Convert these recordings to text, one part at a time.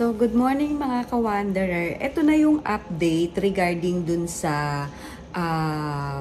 So, good morning mga ka-wanderer. Ito na yung update regarding dun sa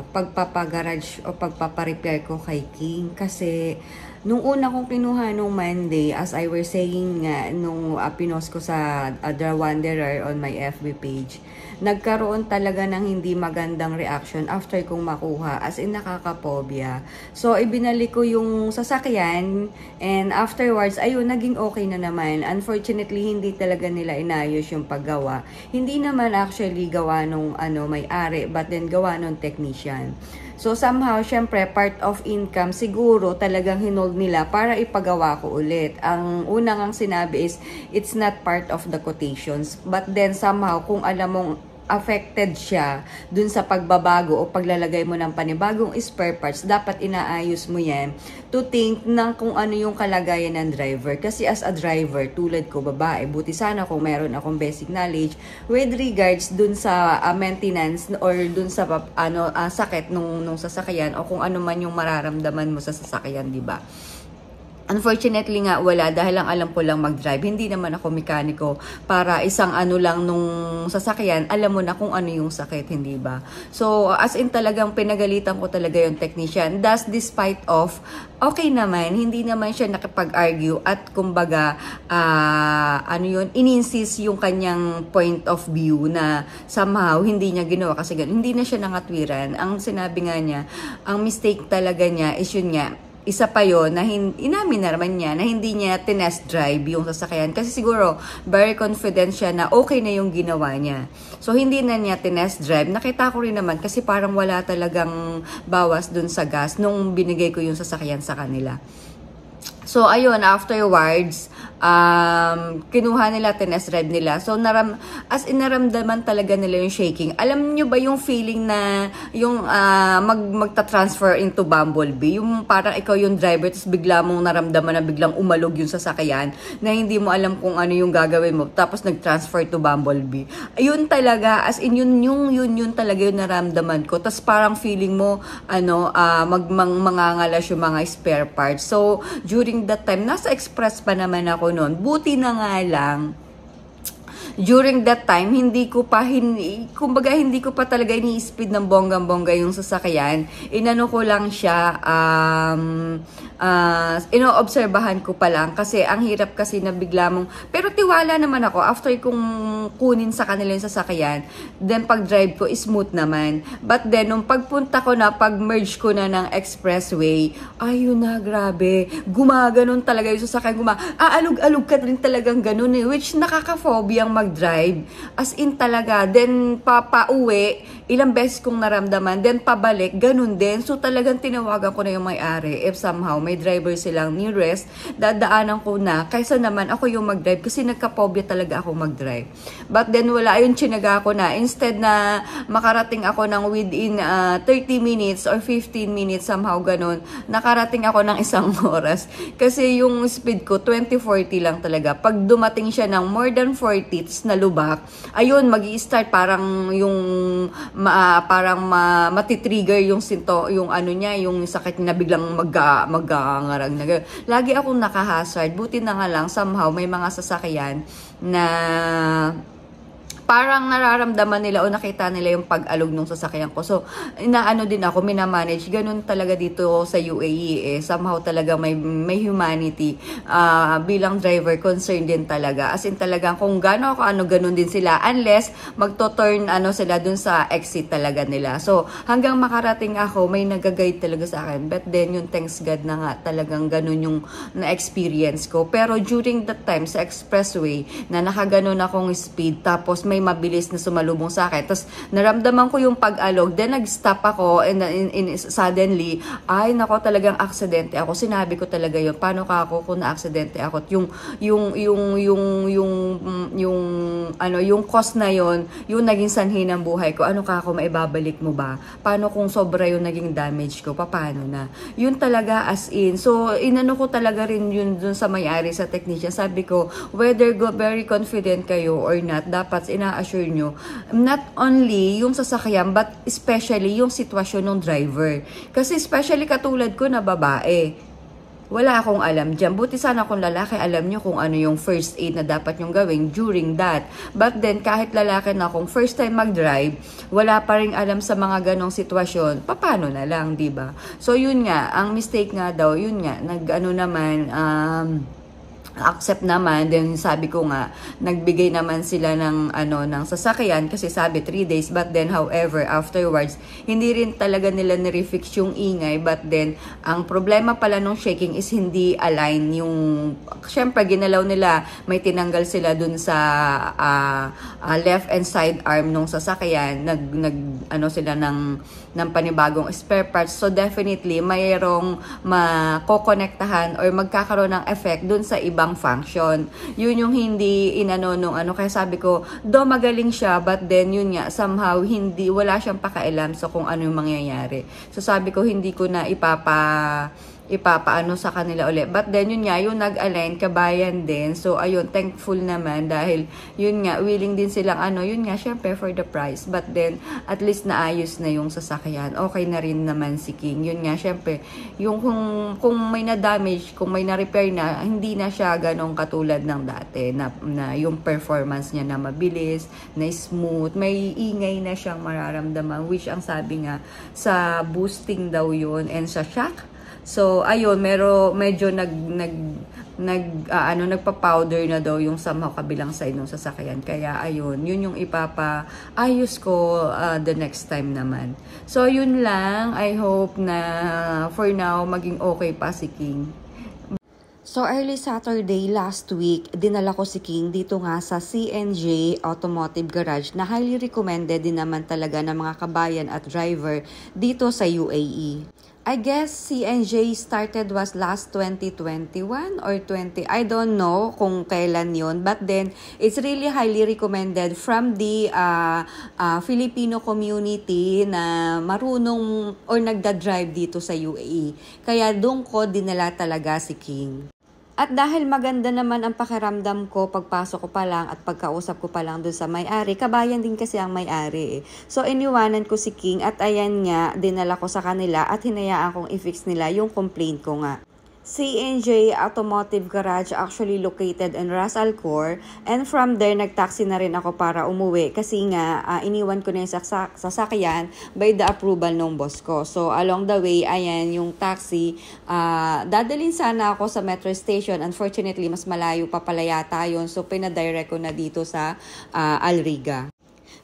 pagpapagarage o pagpaparepair ko kay King. Kasi, nung una kong kinuha nung Monday, as I were saying nga, nung pinost ko sa The Wanderer on my FB page, nagkaroon talaga ng hindi magandang reaction after kong makuha, as in nakakapobia. So, ibinalik ko yung sasakyan, and afterwards, ayun, naging okay na naman. Unfortunately, hindi talaga nila inayos yung paggawa. Hindi naman actually gawa nung may-ari, but then gawa nung technician. So, somehow, syempre, part of income, siguro talagang hinold nila para ipagawa ko ulit. Ang unang ang sinabi is, it's not part of the quotations. But then, somehow, kung alam mong affected siya dun sa pagbabago o paglalagay mo ng panibagong spare parts, dapat inaayos mo yan to think ng kung ano yung kalagayan ng driver. Kasi as a driver, tulad ko, babae, buti sana kung meron akong basic knowledge with regards dun sa maintenance or dun sa sakit nung sasakyan o kung ano man yung mararamdaman mo sa sasakyan, di ba? Unfortunately nga wala, dahil lang alam ko lang mag-drive. Hindi naman ako mekaniko para isang lang nung sasakyan, alam mo na kung ano yung sakit, hindi ba? So, as in talagang pinagalitan ko talaga yung technician. Thus, despite of, okay naman, hindi naman siya nakipag-argue at kumbaga, ininsist yung kanyang point of view na somehow hindi niya ginawa kasi ganun. Hindi na siya nangatwiran. Ang sinabi nga niya, ang mistake talaga niya is yun nga, isa pa yon na inamin na naman niya na hindi niya tinest drive yung sasakyan kasi siguro very confident siya na okay na yung ginawa niya. So hindi na niya tinest drive. Nakita ko rin naman kasi parang wala talagang bawas dun sa gas nung binigay ko yung sasakyan sa kanila. So, ayun, afterwards, kinuha nila, tinest drive nila. So, naramdaman talaga nila yung shaking. Alam nyo ba yung feeling na yung magta-transfer into Bumblebee? Yung parang ikaw yung driver, tapos bigla mong naramdaman na biglang umalog yung sasakyan na hindi mo alam kung ano yung gagawin mo. Tapos nag-transfer to Bumblebee. Ayun talaga, as in yun talaga yung naramdaman ko. Tapos parang feeling mo, mangangalas yung mga spare parts. So, during that time, nasa express pa naman ako noon. Buti na nga lang, during that time, hindi ko pa talaga ini-speed ng bonggang-bongga yung sasakyan. Inano ko lang siya, inoobserbahan ko pa lang kasi ang hirap kasi na bigla mong, pero tiwala naman ako after kong kunin sa kanila yung sasakyan, then pag drive ko smooth naman. But then nung pagpunta ko na, pag merge ko na ng expressway, ayun na, grabe, gumaganon talaga yung sasakyan, aalog-alog ka rin talagang ganun which nakaka-phobia ang mag-drive, as in talaga. Then papauwi, ilang beses kong naramdaman, then pabalik, ganun din. So talagang tinawagan ko na yung may-ari, if somehow may driver silang nearest, dadaanan ko na, kaysa naman ako yung mag-drive kasi nagka-phobia talaga ako mag-drive. But then wala, ayun, chinaga ko na, instead na makarating ako ng within 30 minutes or 15 minutes, somehow ganun, nakarating ako ng isang oras kasi yung speed ko 20-40 lang talaga. Pag dumating siya ng more than 40 na lubak, ayun, magi-start parang yung matitrigger yung yung niya, yung sakit na biglang magangarag na. Lagi akong nakahazard. Buti na nga lang, somehow may mga sasakyan na parang nararamdaman nila o nakita nila yung pag-alog nung sasakyan ko. So, inaano din ako, minamanage. Ganun talaga dito sa UAE. Somehow talaga may humanity. Bilang driver, concerned din talaga. As in talaga, kung ganun din sila. Unless, magto-turn sila dun sa exit talaga nila. So, hanggang makarating ako, may nag-guide talaga sa akin. But then, yung thanks God na nga, talagang ganun yung na-experience ko. Pero during that time, sa expressway, na nakaganon akong speed, tapos may mabilis na sumalubong sa akin. Tapos, naramdaman ko yung pag-alog. Then, nag-stop ako and suddenly, ay, nako, talagang aksidente ako. Sinabi ko talaga yun. Paano ka ako kung na-aksidente ako? Yung cost na yun, yung naging sanhi ng buhay ko, ano ka ako, maibabalik mo ba? Paano kung sobra yung naging damage ko? Paano na? Yun talaga as in. So, inano ko talaga rin yun dun sa may-ari, sa technician. Sabi ko, whether very confident kayo or not, dapat ina-assure nyo, not only yung sasakyan, but especially yung sitwasyon ng driver. Kasi especially katulad ko na babae, Wala akong alam dyan. Buti sana kung lalaki, alam nyo kung ano yung first aid na dapat nyong gawin during that. But then, kahit lalaki na, kung first time mag-drive, wala pa rin alam sa mga ganong sitwasyon, paano na lang, diba? So, yun nga, ang mistake nga daw, yun nga, accept naman, then sabi ko nga, nagbigay naman sila ng ng sasakyan kasi sabi 3 days, but then however afterwards hindi rin talaga nila nirefix yung ingay, but then ang problema pala nung shaking is hindi align yung, syempre ginalaw nila, may tinanggal sila dun sa left and side arm nung sasakyan, sila ng panibagong spare parts, so definitely mayroong makokonektahan or magkakaroon ng effect dun sa ibang function. Yun yung hindi kaya sabi ko, do magaling siya, but then yun nga, somehow wala siyang pakailam sa kung ano yung mangyayari. So sabi ko, hindi ko na ipapaano sa kanila ulit. But then, yun nga, yung nag-align, kabayan din. So, ayun, thankful naman dahil, yun nga, willing din silang yun nga, syempre, for the price. But then, at least naayos na yung sasakyan. Okay na rin naman si King. Yun nga, syempre, yung kung may na-damage, kung may na-repair na, hindi na siya ganong katulad ng dati, na yung performance niya na mabilis, na smooth, may ingay na siyang mararamdaman, which ang sabi nga, sa boosting daw yun, and sa shock. So, ayun, medyo nagpa-powder na daw yung somehow kabilang side ng sasakyan. Kaya, ayun, yun yung ipapaayos ko the next time naman. So, yun lang. I hope na for now, maging okay pa si King. So, early Saturday last week, dinala ko si King dito nga sa C&J Automotive Garage na highly recommended din naman talaga ng mga kabayan at driver dito sa UAE. I guess C&J started was last 2021 or 20, I don't know kung kailan yun, but then it's really highly recommended from the Filipino community na marunong or nagda-drive dito sa UAE. Kaya doon ko dinala talaga si King. At dahil maganda naman ang pakiramdam ko pagpasok ko pa lang at pagkausap ko pa lang doon sa may-ari, kabayan din kasi ang may-ari eh. So iniwanan ko si King at ayan nga, dinala ko sa kanila at hinayaan kong i-fix nila yung complaint ko nga. C&J Automotive Garage actually located in Ras Al Khor, and from there nagtaxi na rin ako para umuwi kasi nga iniwan ko na yung sasakyan by the approval ng boss ko. So along the way, ayan yung taxi, dadalhin sana ako sa metro station. Unfortunately, mas malayo pa pala yata yun, so pinadirect ko na dito sa Al Riga.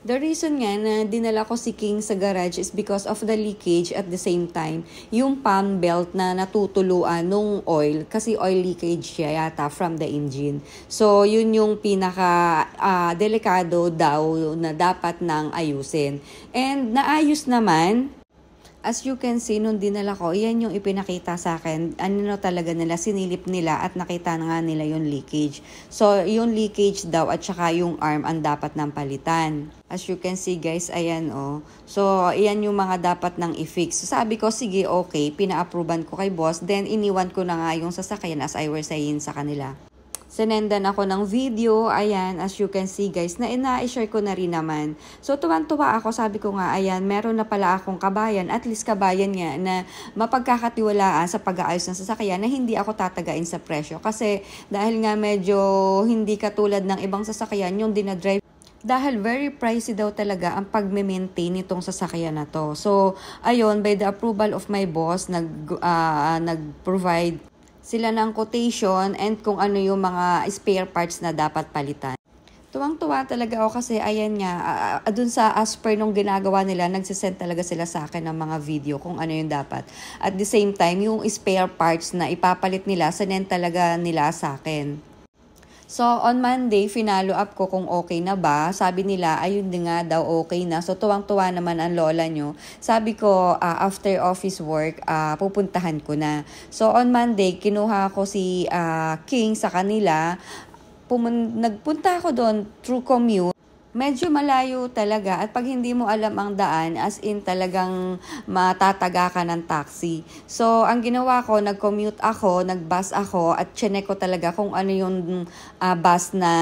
The reason nga na dinala ko si King sa garage is because of the leakage at the same time, yung pan belt na natutuluan nung oil, kasi oil leakage siya yata from the engine. So, yun yung pinaka delikado daw na dapat nang ayusin. And naayos naman. As you can see, nung dinala ko, yan yung ipinakita sa akin. Talaga nila, sinilip nila at nakita na nga nila yung leakage. So, yung leakage daw at saka yung arm ang dapat nang palitan. As you can see guys, ayan oh. So, ayan yung mga dapat nang i-fix. So, sabi ko, sige, okay, pina-approvean ko kay boss. Then, iniwan ko na nga yung sasakyan as I were saying sa kanila. Sinendan ako ng video, ayan, as you can see guys, na ina-share ko na rin naman. So, tuwan-tuwa ako, sabi ko nga, ayan, meron na pala akong kabayan, at least kabayan nga, na mapagkakatiwalaan sa pag-aayos ng sasakyan, na hindi ako tatagain sa presyo. Kasi, dahil nga medyo hindi katulad ng ibang sasakyan, yung dinadrive, dahil very pricey daw talaga ang pag-maintain nitong sasakyan na to. So, ayun, by the approval of my boss, nag-provide sila ng quotation and kung ano yung mga spare parts na dapat palitan. Tuwang-tuwa talaga ako kasi ayan nga, dun sa as per nung ginagawa nila, nagsisend talaga sila sa akin ng mga video kung ano yung dapat. At the same time, yung spare parts na ipapalit nila, sinend talaga nila sa akin. So, on Monday, finalo up ko kung okay na ba. Sabi nila, ayun din nga daw okay na. So, tuwang-tuwa naman ang lola nyo. Sabi ko, after office work, pupuntahan ko na. So, on Monday, kinuha ko si King sa kanila. Nagpunta ako doon through commute. Medyo malayo talaga at pag hindi mo alam ang daan, as in talagang matataga ka ng taxi. So, ang ginawa ko, nag-commute ako, nag-bus ako at chinek ko talaga kung ano yung bus na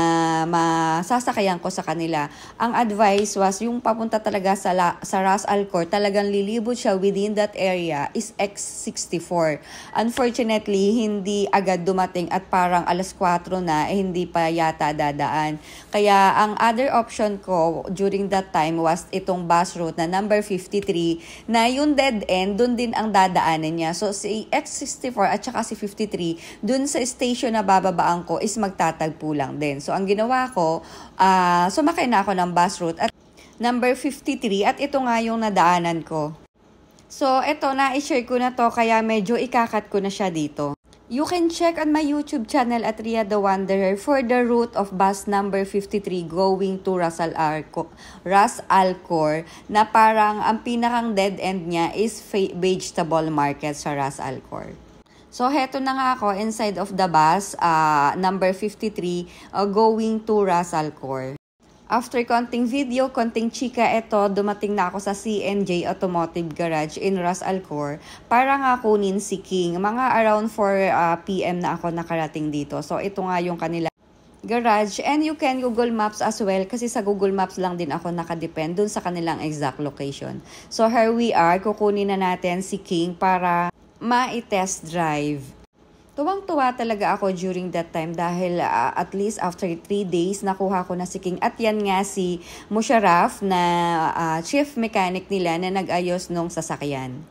masasakayan ko sa kanila. Ang advice was yung papunta talaga sa Ras Al Khor, talagang lilibot siya within that area is X64. Unfortunately, hindi agad dumating at parang alas 4 na, hindi pa yata dadaan. Kaya ang other option ko during that time was itong bus route na number 53 na yung dead end, dun din ang dadaanan niya. So si X64 at saka si 53, dun sa station na bababaan ko is magtatagpo lang din. So ang ginawa ko, sumakay na ako ng bus route at number 53 at ito nga yung nadaanan ko. So ito, na-share ko na to kaya medyo ikakat ko na siya dito. You can check on my YouTube channel at Ria the Wanderer for the route of bus number 53 going to Ras Al Khor na parang ang pinakang dead end niya is vegetable market sa Ras Al Khor. So heto na nga ako inside of the bus number 53 going to Ras Al Khor. After konting video, konting chika, dumating na ako sa C&J Automotive Garage in Ras Al Khor para nga kunin si King. Mga around 4 PM na ako nakarating dito. So ito nga yung kanila garage, and you can Google Maps as well kasi sa Google Maps lang din ako nakadepend dun sa kanilang exact location. So here we are, kukunin na natin si King para ma-test drive. Tuwang-tuwa talaga ako during that time dahil at least after 3 days nakuha ko na si King. At yan nga si Musharraf na chief mechanic nila na nag-ayos nung sasakyan.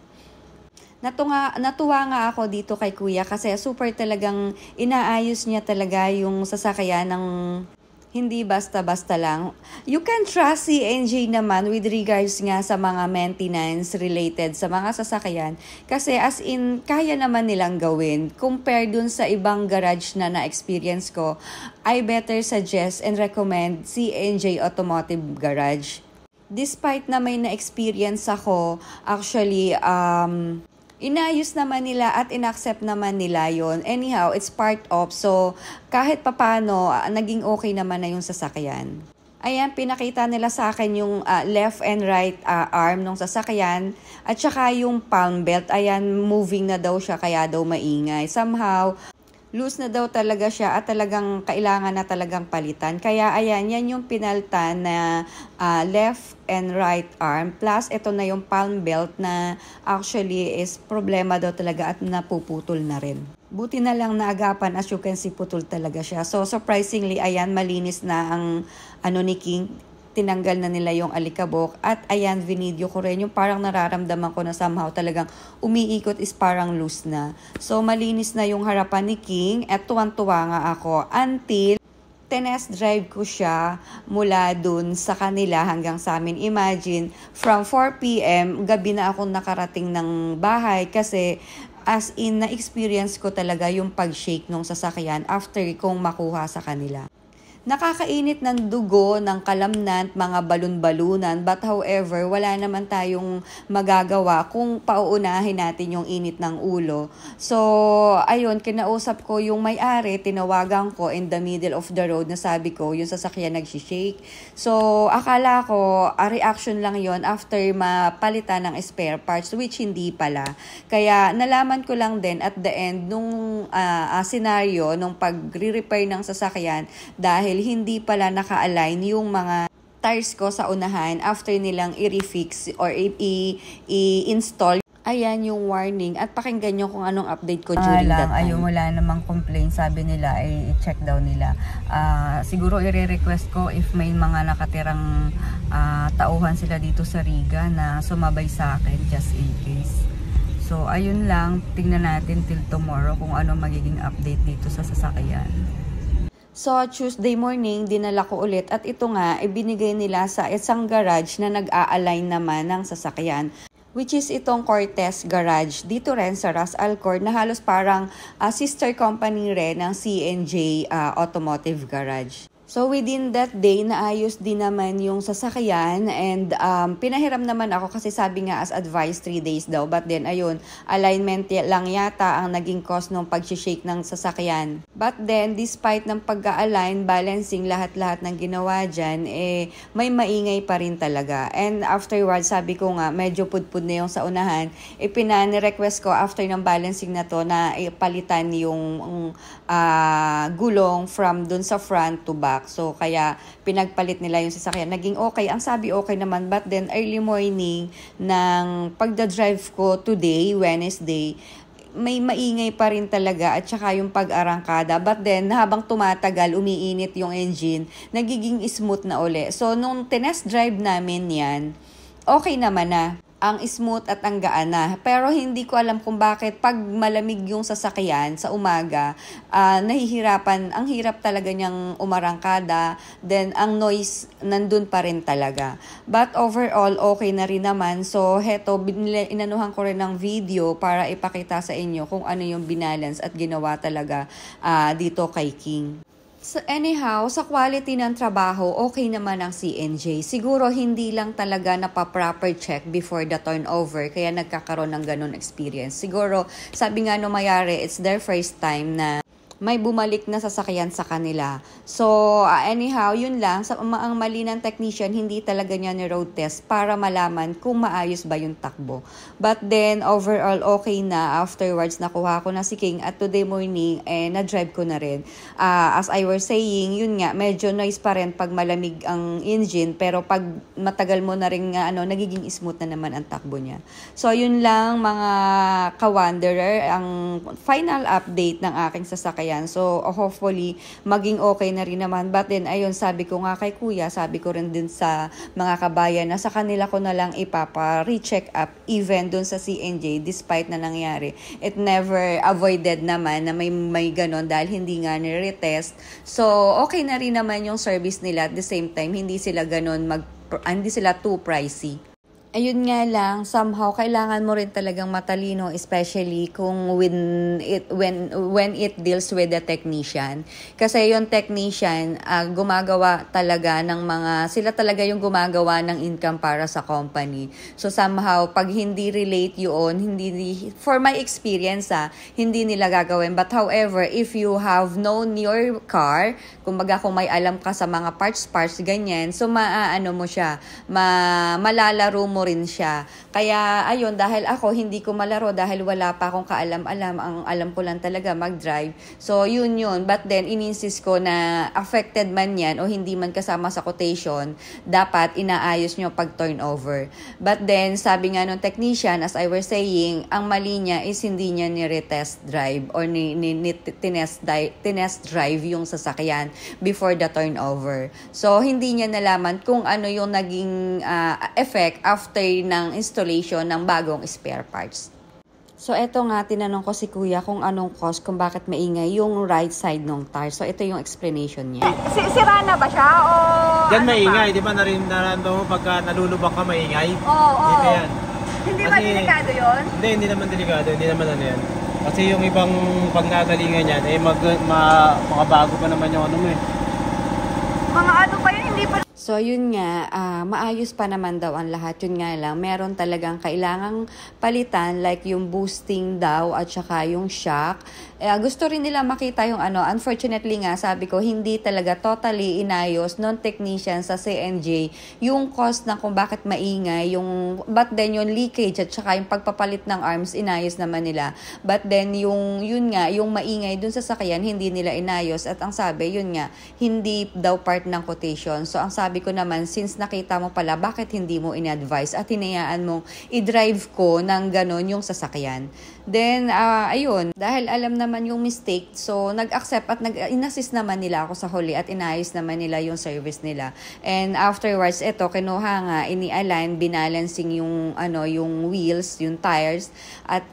Natuwa nga ako dito kay Kuya kasi super talagang inaayos niya talaga yung sasakyan ng hindi basta-basta lang. You can trust si NJ naman with regards nga sa mga maintenance related sa mga sasakyan. Kasi as in, kaya naman nilang gawin. Compare dun sa ibang garage na na-experience ko, I better suggest and recommend si NJ Automotive Garage. Despite na may na-experience ako, actually, inayos naman nila at inaccept naman nila yon. Anyhow, it's part of. So, kahit papano, naging okay naman na yung sasakyan. Ayan, pinakita nila sa akin yung left and right arm ng sasakyan at saka yung palm belt. Ayan, moving na daw siya kaya daw maingay. Somehow, loose na daw talaga siya at talagang kailangan na talagang palitan. Kaya ayan, yan yung pinaltan na left and right arm. Plus, ito na yung palm belt na actually is problema daw talaga at napuputol na rin. Buti na lang naagapan, as you can see, putol talaga siya. So, surprisingly, ayan, malinis na ang ni King. Tinanggal na nila yung alikabok at ayan, vinidyo ko rin yung parang nararamdaman ko na somehow talagang umiikot is parang loose na. So malinis na yung harapan ni King at tuwan-tuwa nga ako until tinest drive ko siya mula dun sa kanila hanggang sa amin. Imagine, from 4 PM, gabi na akong nakarating ng bahay kasi as in na-experience ko talaga yung pag-shake nung sasakyan after kong makuha sa kanila. Nakakainit ng dugo, ng kalamnan, mga balon-balunan. But however, wala naman tayong magagawa kung pauunahin natin yung init ng ulo. So, ayun, kinausap ko yung may-ari, tinawagan ko in the middle of the road na sabi ko, yung sasakyan nagsishake. So, akala ko, reaction lang yon after mapalitan ng spare parts, which hindi pala. Kaya, nalaman ko lang din at the end nung scenario, nung pag-repair ng sasakyan, dahil hindi pala naka-align yung mga tires ko sa unahan after nilang i-refix or i-install. Ayan yung warning at pakinggan nyo kung anong update ko during that time. Ayun, wala namang complaint. Sabi nila ay i-check daw nila. Siguro i-request ko if may mga nakatirang tauhan sila dito sa Riga na sumabay sa akin just in case. So ayun lang, tingnan natin till tomorrow kung ano magiging update dito sa sasakyan. So, Tuesday morning, dinala ko ulit at ito nga, ibinigay nila sa isang garage na nag-a-align naman ng sasakyan, which is itong Cortez Garage. Dito rin sa Ras Al Khor na halos parang sister company rin ng C&J Automotive Garage. So within that day, naayos din naman yung sasakyan and pinahiram naman ako kasi sabi nga as advised 3 days daw. But then ayun, alignment lang yata ang naging cause ng pag-shake ng sasakyan. But then despite ng pag-align, balancing, lahat-lahat ng ginawa dyan, may maingay pa rin talaga. And afterwards, sabi ko nga, medyo pudpud na yung sa unahan. Pinani-request ko after ng balancing na to na palitan yung gulong from dun sa front to back. So, kaya pinagpalit nila yung sasakyan. Naging okay. Ang sabi okay naman. But then, early morning ng pagda-drive ko today, Wednesday, may maingay pa rin talaga at saka yung pag-arangkada. But then, habang tumatagal, umiinit yung engine, nagiging smooth na uli. So, nung tinest drive namin yan, okay naman na. Ang smooth at ang gaan na. Pero hindi ko alam kung bakit pag malamig yung sasakyan sa umaga, nahihirapan, ang hirap talaga niyang umarangkada, then ang noise nandun pa rin talaga. But overall, okay na rin naman. So, heto, inanuhan ko rin ng video para ipakita sa inyo kung ano yung binalance at ginawa talaga dito kay King. So anyhow, sa quality ng trabaho, okay naman ang CNJ. Siguro hindi lang talaga napa-proper check before the turnover, kaya nagkakaroon ng ganun experience. Siguro, sabi nga no mayari, it's their first time na may bumalik na sasakyan sa kanila. So, anyhow, yun lang. Ang mali ng technician, hindi talaga niya ni-road test para malaman kung maayos ba yung takbo. But then, overall, okay na. Afterwards, nakuha ko na si King at today morning, na-drive ko na rin. As I was saying, yun nga, medyo noise pa rin pag malamig ang engine, pero pag matagal mo na rin, nagiging smooth na naman ang takbo niya. So, yun lang, mga ka-wanderer, ang final update ng aking sasakyan. So, hopefully, maging okay na rin naman. But then, ayun, sabi ko nga kay kuya, sabi ko rin din sa mga kabayan na sa kanila ko na lang ipapa-recheck up even dun sa CNJ despite na nangyari. It never avoided naman na may ganon dahil hindi nga nire-retest. So, okay na rin naman yung service nila at the same time, hindi sila ganon hindi sila too pricey. Ayun nga lang, somehow kailangan mo rin talagang matalino, especially kung when it deals with the technician. Kasi yung technician, gumagawa talaga ng sila talaga yung gumagawa ng income para sa company. So somehow, pag hindi relate yun, for my experience, hindi nila gagawin. But however, if you have known your car, kumbaga kung may alam ka sa mga parts, ganyan, so maaano mo siya, malalaro mo rin siya. Kaya ayun, dahil ako hindi ko malaro dahil wala pa akong kaalam-alam, ang alam ko lang talaga mag-drive. So yun. But then ininsist ko na affected man yan o hindi man kasama sa quotation, dapat inaayos nyo pag turnover. But then sabi nga nung technician, as I was saying, ang mali niya is hindi niya ni-retest drive or tinest drive yung sasakyan before the turnover. So hindi niya nalaman kung ano yung naging effect after ng installation ng bagong spare parts. So, eto nga, tinanong ko si kuya kung anong cause, kung bakit maingay yung right side ng tire. So, ito yung explanation niya. Sira na ba siya? O Diyan maingay, di ba? Narando mo pagka nalulubak ka maingay? Oo. Dito yan. Hindi ba delikado yun? Hindi naman delikado. Hindi naman ano yan. Kasi yung ibang pag nagalingan yan, mga bago pa naman yung ano mo eh. Mga ano pa yun? Hindi pa. So, yun nga, maayos pa naman daw ang lahat. Yun nga lang, meron talagang kailangang palitan like yung boosting daw at saka yung shock. Gusto rin nila makita yung unfortunately nga, sabi ko, hindi talaga totally inayos non-technician sa CNJ yung cause na kung bakit maingay, but then yung leakage at saka yung pagpapalit ng arms, inayos naman nila. But then yung maingay dun sa sasakyan, hindi nila inayos. At ang sabi, yun nga, hindi daw part ng quotation. So, ang sabi ko naman, since nakita mo pala, bakit hindi mo in-advise at hinayaan mong i-drive ko ng ganon yung sasakyan? Then, ayun, dahil alam naman yung mistake, so nag-accept at in-assist naman nila ako sa huli at inayos naman nila yung service nila. And afterwards, ito, kinuha nga, ini-align, binalancing yung wheels, yung tires, at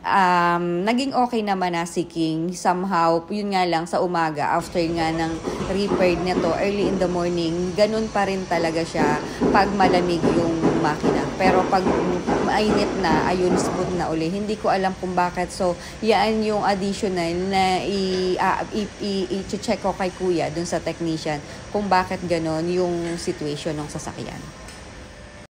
naging okay naman na si King. Somehow, yun nga lang sa umaga, after nga ng repair nito, early in the morning, ganun pa rin talaga siya pag malamig yung makina. Pero pag mainit na, ayun, smooth na uli. Hindi ko alam kung bakit. So, yan yung additional na i-check ko kay kuya dun sa technician kung bakit ganon yung situation ng sasakyan.